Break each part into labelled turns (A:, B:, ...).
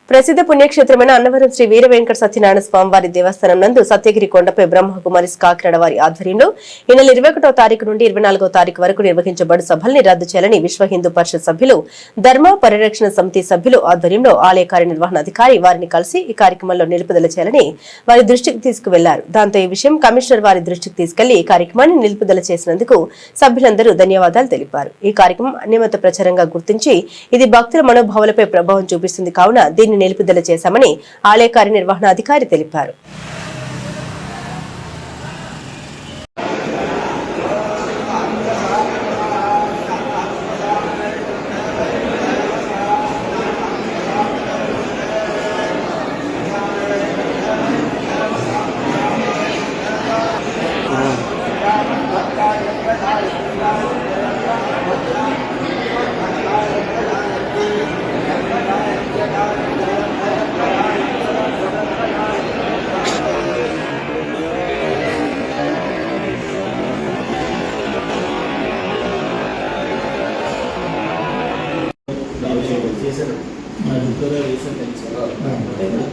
A: ప్రసిద్ధ పుణ్యక్షేత్రమైన అన్నవరం శ్రీ వీర వెంకట సత్యనారాయణ స్వామివారి దేవస్థానం నందు సత్యగిరి కొండపై బ్రహ్మకుమారి కాకినాడ వారి ఆధ్వర్యంలో ఈ నెల 21వ తారీఖు నుండి 24వ తారీఖు వరకు నిర్వహించబడు సభల్ని రద్దు చేయాలని విశ్వ హిందూ పరిషత్ సభ్యులు ధర్మ పరిరక్షణ సమితి సభ్యులు ఆధ్వర్యంలో ఆలయ కార్యనిర్వహణాధికారి వారిని కలిసి ఈ కార్యక్రమంలో నిలుపుదల చేయాలని వారి దృష్టికి తీసుకువెళ్లారు. దాంతో ఈ విషయం కమిషనర్ వారి దృష్టికి తీసుకెళ్లి ఈ కార్యక్రమాన్ని నిలుపుదల చేసినందుకు సభ్యులందరూ ధన్యవాదాలు తెలిపారు. ఈ కార్యక్రమం అన్యమత ప్రచారంగా గుర్తించి ఇది భక్తుల మనోభావాలపై ప్రభావం చూపిస్తుంది కావున దీన్ని నిలుపుదల చేశామని ఆలయ కార్యనిర్వహణాధికారి తెలిపారు.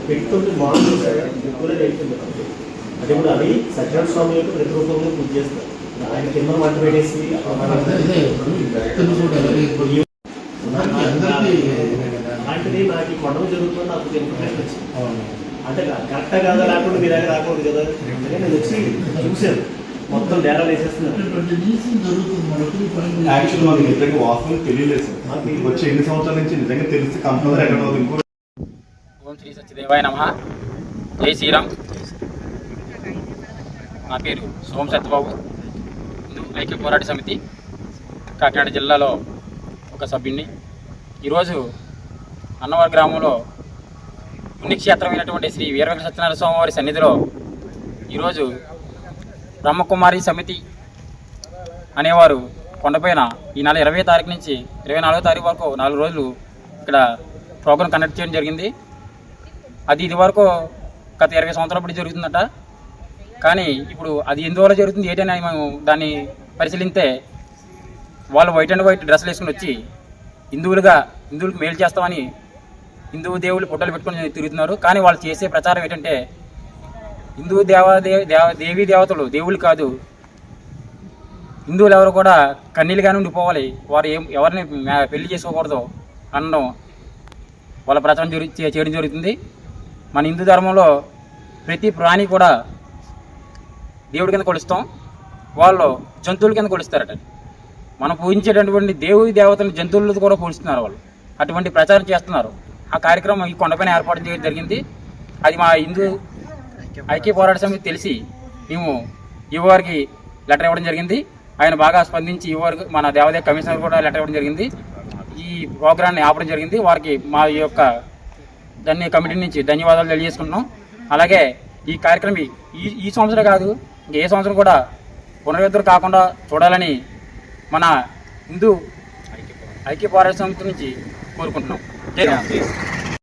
B: పెట్టుకుంటే బాగుంటుంది అంటే ఇప్పుడు అవి సత్యనారాయణ స్వామి యొక్క ప్రతిరూపంలో పూజ చేస్తారు. ఆయన కింద వంట పెట్టేసి అలాంటిది నాకు ఈ కొండలు జరుగుతుంది నాకు ఇన్ఫర్మేషన్ వచ్చింది. అంటే కరెక్టా కాదా లేకుండా మీ దగ్గర రాకూడదు కదా, నేను వచ్చి చూశాను మొత్తం డేరా వేసేస్తున్నాను.
C: యాక్చువల్ మాకు నిజంగా వాస్తవం తెలియలేదు సార్. వచ్చే ఎన్ని సంవత్సరాల నుంచి నిజంగా తెలిస్తే కంపల్సరీ ఎక్కడ ఇంకో.
D: ఓం శ్రీ సత్యదేవాయ నమః. జై శ్రీరామ్. నా పేరు సోమ సత్యబాబు, హిందూ ఐక్య పోరాట సమితి కాకినాడ జిల్లాలో ఒక సభ్యుడిని. ఈరోజు అన్నవరం గ్రామంలో పుణ్యక్షేత్రమైనటువంటి శ్రీ వీర వెంకట సత్యనారాయణ స్వామి వారి సన్నిధిలో ఈరోజు బ్రహ్మకుమారి సమితి అనేవారు కొండపైన ఈ నెల 20వ తారీఖు నుంచి 24వ తారీఖు వరకు 4 రోజులు ఇక్కడ ప్రోగ్రాం కండక్ట్ చేయడం జరిగింది. అది ఇది వరకు గత 20 సంవత్సరాల బట్టి జరుగుతుందట. కానీ ఇప్పుడు అది ఎందువల్ల జరుగుతుంది ఏంటని మేము దాన్ని పరిశీలిస్తే వాళ్ళు వైట్ అండ్ వైట్ డ్రెస్సులు వేసుకుని వచ్చి హిందువులకు మేలు చేస్తామని హిందూ దేవుళ్ళు ఫోటోలు పెట్టుకొని తిరుగుతున్నారు. కానీ వాళ్ళు చేసే ప్రచారం ఏంటంటే హిందూ దేవీ దేవతలు దేవుళ్ళు కాదు, హిందువులు ఎవరు కూడా కన్నీళ్ళుగానే ఉండిపోవాలి, వారు ఎవరిని పెళ్లి చేసుకోకూడదు అనడం వాళ్ళ ప్రచారం చేయడం జరుగుతుంది. మన హిందూ ధర్మంలో ప్రతి ప్రాణి కూడా దేవుడి కింద కొలుస్తాం, వాళ్ళు జంతువుల కింద కొలుస్తారట. మనం పూజించేటటువంటి దేవుడి దేవతలను జంతువులతో కూడా పోలుస్తున్నారు వాళ్ళు. అటువంటి ప్రచారం చేస్తున్నారు. ఆ కార్యక్రమం ఈ కొండపైన ఏర్పాటు చేయడం జరిగింది. అది మా హిందూ ఐక్య పోరాట సమితి తెలిసి మేము ఈవోఆర్కి లెటర్ ఇవ్వడం జరిగింది. ఆయన బాగా స్పందించి ఈవోఆర్కి మన దేవాదాయ కమిషనర్ కూడా లెటర్ ఇవ్వడం జరిగింది. ఈ ప్రోగ్రాన్ని ఆపడం జరిగింది. వారికి మా యొక్క కమిటీ నుంచి ధన్యవాదాలు తెలియజేసుకుంటున్నాం. అలాగే ఈ కార్యక్రమం ఈ సంవత్సరం కాదు, ఏ సంవత్సరం కూడా పునరుద్ధరణ కాకుండా చూడాలని మన హిందూ ఐక్య పోరాట సమితి నుంచి కోరుకుంటున్నాం. జై రామ్.